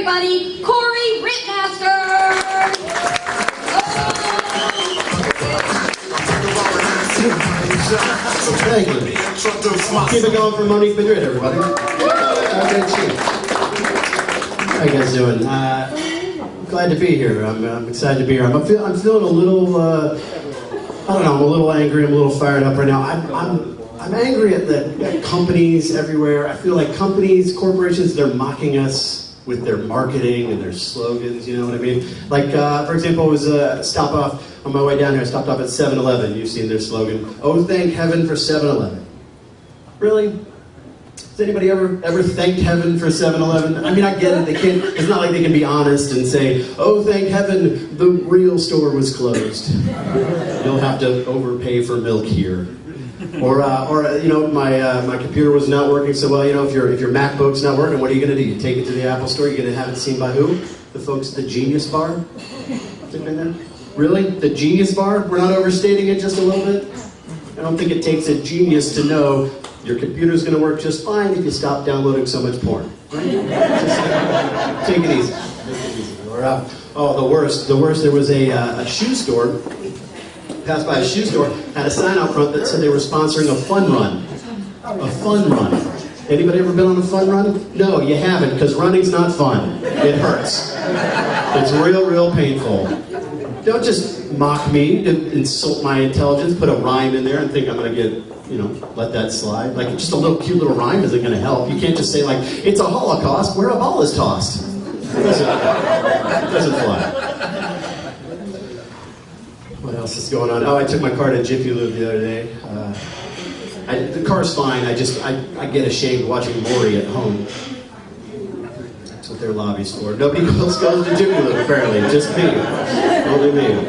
everybody, Corey Rittmaster! Thank you. Keep it going for Monique Madrid, everybody. How you guys doing? Glad to be here. I'm excited to be here. I'm feeling a little, I don't know, I'm a little angry, I'm a little fired up right now. I'm angry at the companies everywhere. I feel like companies, corporations, they're mocking us with their marketing and their slogans, you know what I mean? Like, for example, I was stop off on my way down here, I stopped off at 7-Eleven. You've seen their slogan, "Oh, thank heaven for 7-Eleven." Really? Has anybody ever thanked heaven for 7-Eleven? I mean, I get it, it's not like they can be honest and say, "Oh, thank heaven, the real store was closed. You'll have to overpay for milk here." Or you know, my computer was not working so well. You know, if your MacBook's not working, what are you going to do? You take it to the Apple Store. You're going to have it seen by who? The folks at the Genius Bar. Really? The Genius Bar? We're not overstating it just a little bit? I don't think it takes a genius to know your computer's going to work just fine if you stop downloading so much porn. Right? Just take it easy. Or, the worst. There was a shoe store. Passed by a shoe store, had a sign out front that said they were sponsoring a fun run. A fun run. Anybody ever been on a fun run? No, you haven't, because running's not fun. It hurts. It's real painful. Don't just mock me, insult my intelligence, put a rhyme in there and think I'm going to get, let that slide. Like, just a little cute little rhyme isn't going to help. You can't just say, like, it's a Holocaust where a ball is tossed. It doesn't fly. What else is going on? Oh, I took my car to Jiffy Lube the other day. The car's fine. I get ashamed watching Maury at home. That's what their lobby's for. Nobody else goes to Jiffy Lube, apparently. Just me. Only me.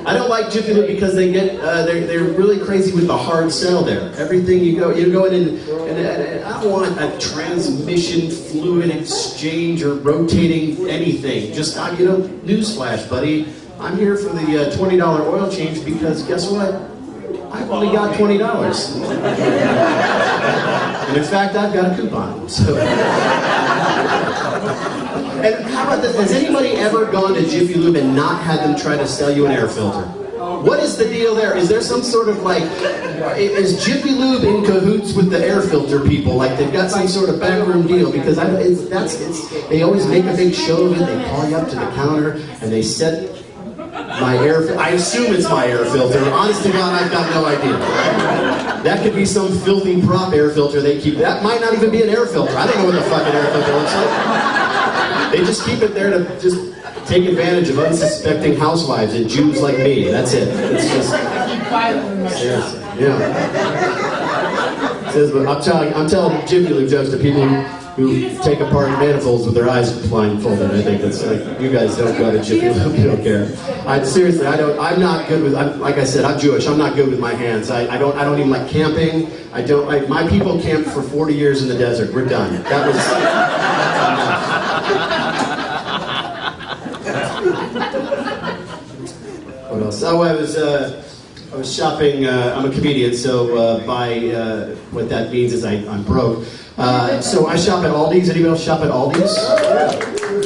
I don't like Jiffy Lube because they get they're really crazy with the hard sell there. Everything you go in and I don't want a transmission fluid exchange or rotating anything. Just newsflash, buddy. I'm here for the $20 oil change because guess what? I've only got $20. And in fact, I've got a coupon. So. And how about this? Has anybody ever gone to Jiffy Lube and not had them try to sell you an air filter? What is the deal there? Is there some sort of is Jiffy Lube in cahoots with the air filter people? Like they've got some sort of backroom deal? Because they always make a big show of it. They call you up to the counter and they set my air filter. I assume it's my air filter. Honest to God, I've got no idea. That could be some filthy prop air filter they keep. That might not even be an air filter. I don't know what the fucking air filter looks like. They just keep it there to just take advantage of unsuspecting housewives and Jews like me. That's it. It's just seriously. Yeah. I'm telling Jiffy Lube jokes to people who take apart manifolds with their eyes blindfolded. I think that's like, you guys don't go to Jiffy Lube, you don't care. I'm not good with, like I said, I'm Jewish, I'm not good with my hands. I don't even like camping. My people camped for 40 years in the desert. We're done. That was... What else? Oh, I was shopping, I'm a comedian, so what that means is I'm broke. So I shop at Aldi's. Anybody else shop at Aldi's?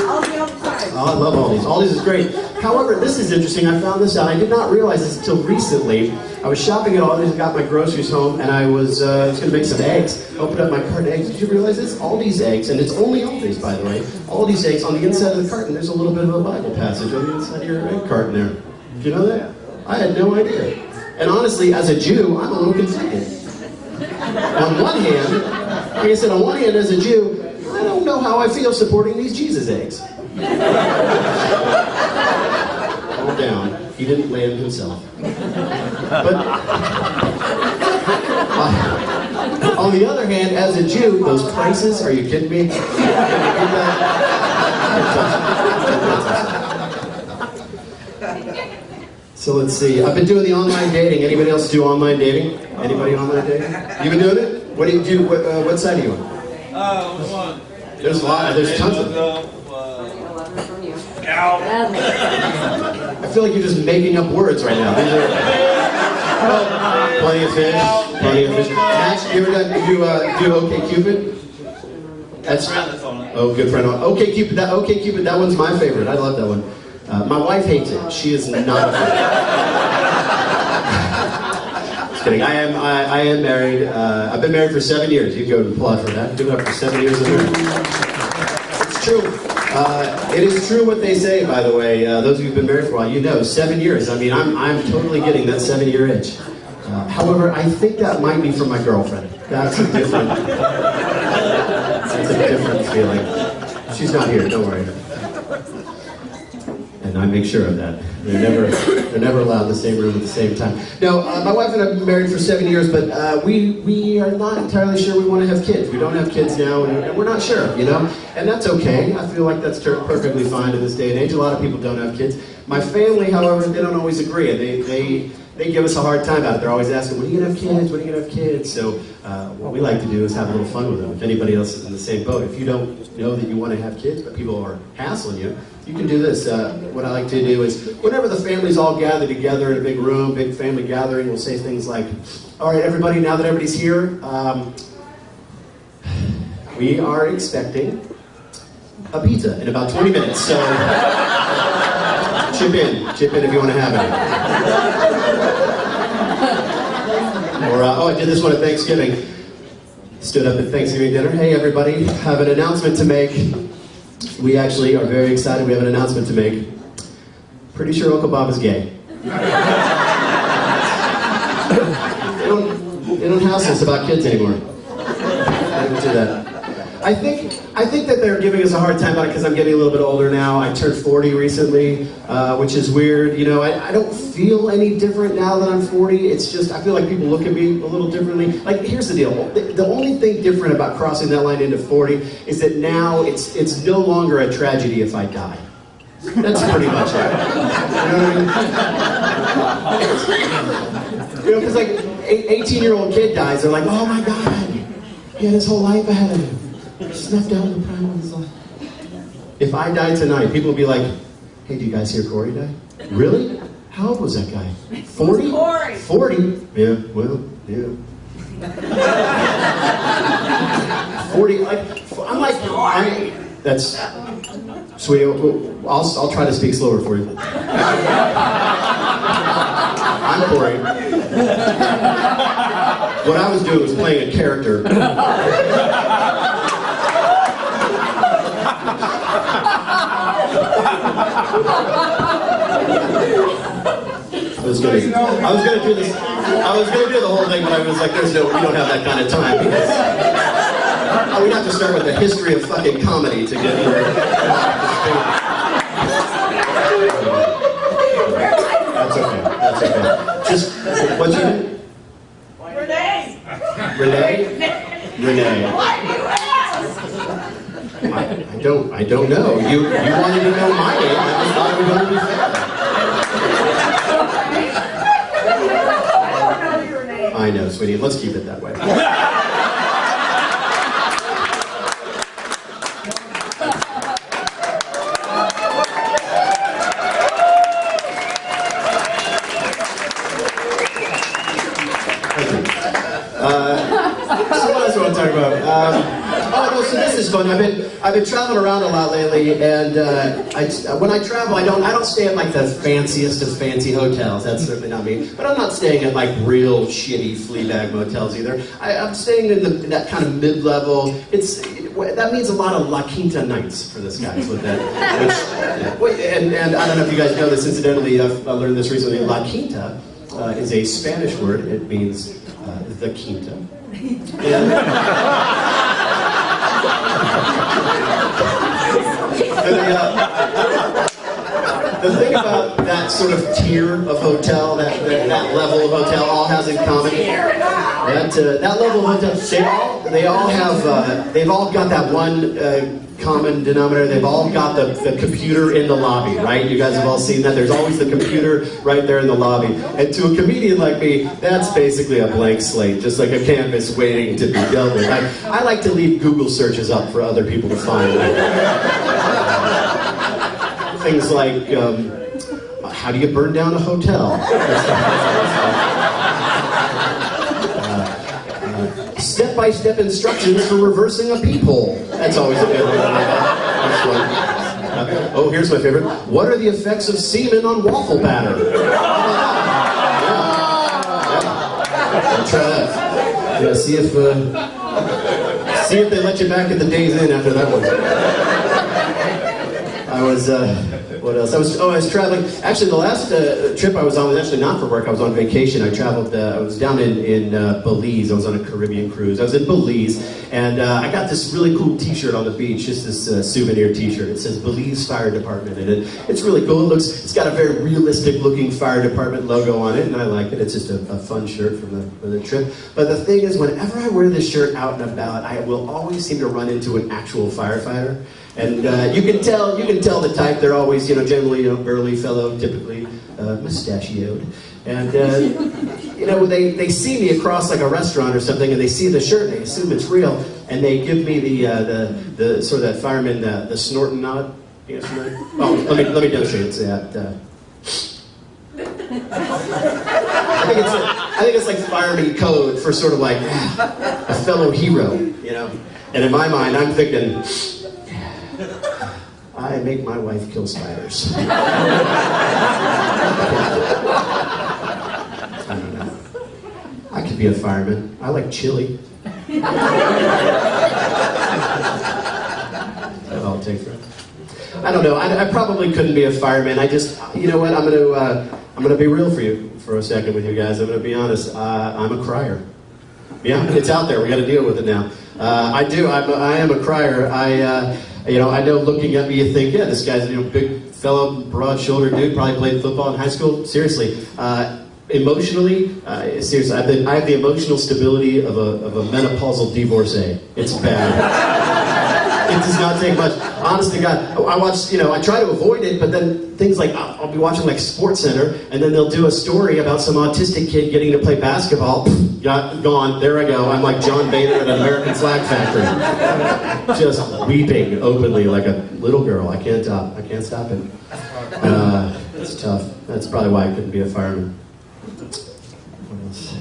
Aldi all the time. Oh, I love Aldi's. Aldi's is great. However, this is interesting. I found this out. I did not realize this until recently. I was shopping at Aldi's and got my groceries home, and I was going to make some eggs. Opened up my carton of eggs. Did you realize it's Aldi's eggs? And it's only Aldi's, by the way. Aldi's eggs, on the inside of the carton, there's a little bit of a Bible passage on the inside of your egg carton there. Did you know that? I had no idea. And honestly, as a Jew, I'm a little conflicted. On one hand, like I said, on one hand, as a Jew, I don't know how I feel supporting these Jesus eggs. All down. He didn't land himself. But on the other hand, as a Jew, those prices, are you kidding me? So let's see. I've been doing the online dating. Anybody else do online dating? Anybody online dating? You been doing it? What do you do? What side are you on? One. There's a lot. There's tons of them. I feel like you're just making up words right now. Plenty of fish. Plenty of fish. Max, you ever do OK Cupid? That's around the phone. Oh, good friend. Okay, Cupid. Okay, Cupid. That one's my favorite. I love that one. My wife hates it. She is not a fan. Just kidding. I am married. I've been married for 7 years. You can go and applaud for that. Been up for 7 years of marriage. It's true. It is true what they say, by the way. Those of you who've been married for a while, you know, 7 years. I mean, I'm totally getting that 7-year itch. However, I think that might be from my girlfriend. That's a different feeling. She's not here, don't worry. And I make sure of that. They're never allowed in the same room at the same time. No, my wife and I have been married for 7 years, but we are not entirely sure we want to have kids. We don't have kids now, and we're not sure, you know? And that's okay. I feel like that's perfectly fine in this day and age. A lot of people don't have kids. My family, however, they don't always agree. They give us a hard time about it. They're always asking, when are you going to have kids? When are you going to have kids? So what we like to do is have a little fun with them. If anybody else is in the same boat, if you don't know that you want to have kids, but people are hassling you, you can do this. What I like to do is, whenever the families all gather together in a big room, big family gathering, we'll say things like, all right, everybody, now that everybody's here, we are expecting a pizza in about 20 minutes. So chip in if you want to have it. Or, I did this one at Thanksgiving. Stood up at Thanksgiving dinner. Hey, everybody, have an announcement to make. We actually are very excited. We have an announcement to make. Pretty sure Uncle Bob is gay. They don't hassle us about kids anymore. They don't do that. I think that they're giving us a hard time about it because I'm getting a little bit older now. I turned 40 recently, which is weird. You know, I don't feel any different now that I'm 40. It's just, I feel like people look at me a little differently. Like, here's the deal. The only thing different about crossing that line into 40 is that now it's no longer a tragedy if I die. That's pretty much it. You know, because like, 18-year-old kid dies, they're like, oh my God, he had his whole life ahead of him. Snuffed out in the prime of his life. If I die tonight, people will be like, hey, do you guys hear Corey die? Really? How old was that guy? 40? 40? Yeah, well, yeah. 40, I'm like, that's, sweetie, I'll try to speak slower for you. I'm Corey. What I was doing was playing a character. I was gonna do this. I was gonna do the whole thing, but I was like, we don't have that kind of time because we'd have to start with the history of fucking comedy to get here. That's okay. Just, what's your name? Renee. Renee. Why do you ask? I don't know. You wanted to know my name. I just thought it was going to be fair. I know, sweetie. Let's keep it that way. So what else do I want to talk about? So this is fun. I've been traveling around a lot lately, and when I travel, I don't stay at like the fanciest of fancy hotels. That's certainly not me. But I'm not staying at like real shitty flea bag motels either. I'm staying in that kind of mid-level. That means a lot of La Quinta nights for this guy. With that, and I don't know if you guys know this. Incidentally, I learned this recently. La Quinta is a Spanish word. It means the quinta. The thing about that sort of tier of hotel, that level of hotel, all has in common. That level of hotel, they've all got that one common denominator. They've all got the computer in the lobby, right? You guys have all seen that. There's always the computer right there in the lobby. And to a comedian like me, that's basically a blank slate, just like a canvas waiting to be dealt with. I like to leave Google searches up for other people to find. Things like, how do you burn down a hotel? Step step-by-step instructions for reversing a peephole. That's always a good one. That's one. Oh, here's my favorite. What are the effects of semen on waffle batter? I'll try that. Yeah, see if they let you back at the Days Inn after that one. I was, what else? I was traveling. Actually, the last trip I was on was actually not for work. I was on vacation. I traveled, I was down in Belize. I was on a Caribbean cruise. I was in Belize, and I got this really cool t-shirt on the beach, just this souvenir t-shirt. It says Belize Fire Department, and it's really cool. It's got a very realistic looking fire department logo on it, and I like it. It's just a fun shirt from the trip. But the thing is, whenever I wear this shirt out and about, I will always seem to run into an actual firefighter. And you can tell the type. They're always, generally, burly fellow, typically mustachioed. And they see me across like a restaurant or something, and they see the shirt, and they assume it's real, and they give me the sort of that fireman the snorting nod. You know, oh, let me demonstrate. It's that. I think it's like fireman code for sort of like a fellow hero, And in my mind, I'm thinking, I make my wife kill spiders. I don't know. I could be a fireman. I like chili. That's all it takes, right? I don't know. I probably couldn't be a fireman. I just, you know what? I'm gonna be real for you for a second with you guys. I'm gonna be honest. I'm a crier. Yeah, it's out there. We got to deal with it now. I am a crier. I know looking at me, you think, yeah, this guy's big fellow, broad-shouldered dude, probably played football in high school. Seriously, emotionally, I have the emotional stability of a menopausal divorcee. It's bad. It does not take much. Honest to God, I watch. I try to avoid it, but then things like I'll be watching like SportsCenter, and then they'll do a story about some autistic kid getting to play basketball. Gone. There I go. I'm like John Boehner at an American flag factory, just weeping openly like a little girl. I can't stop it. It's tough. That's probably why I couldn't be a fireman. What else?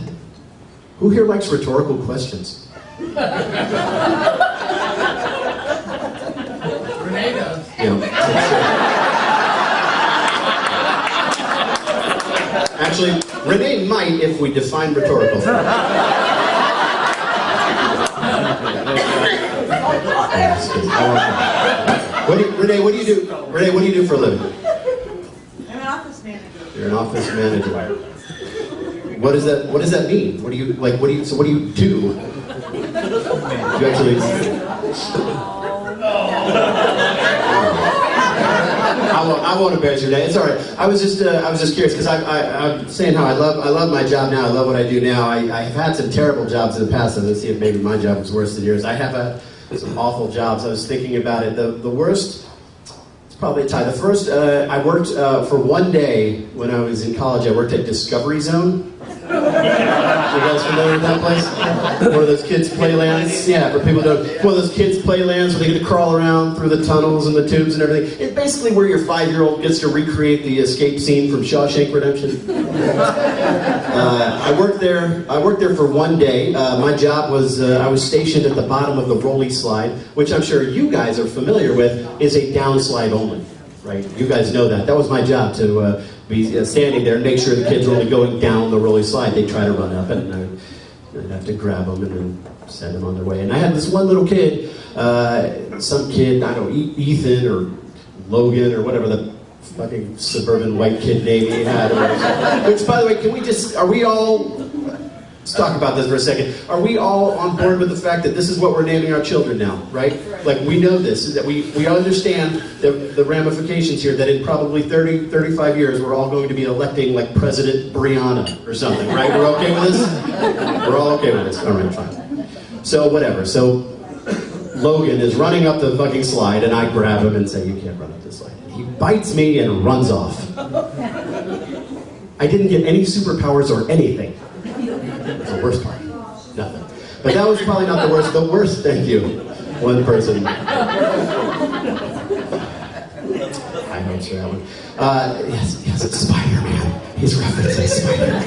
Who here likes rhetorical questions? Renee does. Actually, Renee might if we define rhetorical. Renee, what do you do? Renee, what do you do for a living? I'm an office manager. You're an office manager. What does that mean? What do you do? You actually. I won't embarrass you today. It's all right. I was just curious because I'm saying how I love my job now. I love what I do now. I've had some terrible jobs in the past. I'm going to see if maybe my job was worse than yours. I have some awful jobs. I was thinking about it. The worst. It's probably a tie. The first. I worked for one day when I was in college. I worked at Discovery Zone. You guys familiar with that place? One of those kids' playlands? Yeah, for people who don't. One of those kids' playlands where they get to crawl around through the tunnels and the tubes and everything. It's basically where your 5-year-old gets to recreate the escape scene from Shawshank Redemption. I worked there for one day. My job was, I was stationed at the bottom of the rolly slide, which I'm sure you guys are familiar with, is a downslide only. Right? You guys know that. That was my job, to be standing there and make sure the kids were only going down the rolling slide. They try to run up it, and I'd have to grab them and then send them on their way. And I had this one little kid, some kid, I don't know, Ethan or Logan or whatever the fucking suburban white kid name he had. Which, by the way, are we all... Let's talk about this for a second. Are we all on board with the fact that this is what we're naming our children now, right? Like, we know this, that we understand the ramifications here, that in probably 30, 35 years, we're all going to be electing, like, President Brianna or something, right? We're okay with this? We're all okay with this. All right, fine. So, whatever. So, Logan is running up the fucking slide, and I grab him and say, you can't run up this slide. He bites me and runs off. I didn't get any superpowers or anything. That's the worst part. Nothing. But that was probably not the worst. The worst, thank you. One person. I answer that one. Yes, it's Spider-Man. He's referencing Spider-Man.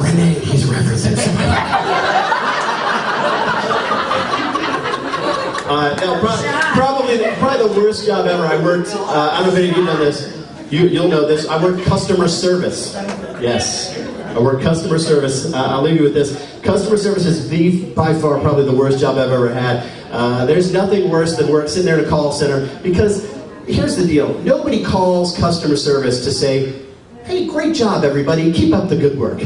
Renee, he's referencing Spider-Man. Probably the worst job ever. I worked, I don't know if any of you know this, you'll know this, I worked customer service. Yes, I worked customer service. I'll leave you with this. Customer service is by far probably the worst job I've ever had. There's nothing worse than sitting there in a call center, because here's the deal. Nobody calls customer service to say, hey, great job everybody, keep up the good work.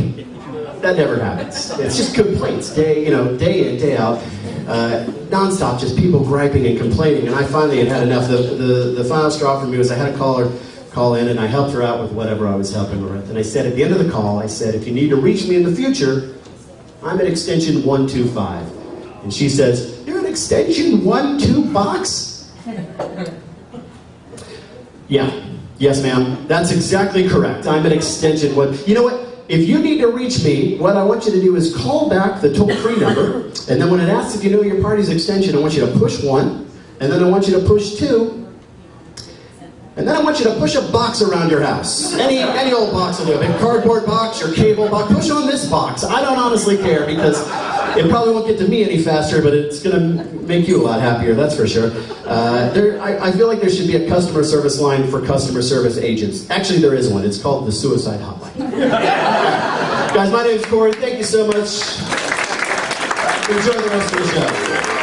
That never happens. It's just complaints, day in, day out. Non-stop, just people griping and complaining, and I finally had enough. The final straw for me was I had a caller call in, and I helped her out with whatever I was helping her with. And I said at the end of the call, I said, if you need to reach me in the future, I'm at extension 125. And she says, you're at extension 12 box? Yeah, yes ma'am, that's exactly correct. I'm at extension 1. You know what? If you need to reach me, what I want you to do is call back the toll-free number, and then when it asks if you know your party's extension, I want you to push 1, and then I want you to push 2, and then I want you to push a box around your house. Any old box will do. A big cardboard box, your cable box, push on this box. I don't honestly care, because it probably won't get to me any faster, but it's going to make you a lot happier, that's for sure. I feel like there should be a customer service line for customer service agents. Actually, there is one. It's called the Suicide Hotline. Guys, my name's Corey. Thank you so much. Enjoy the rest of the show.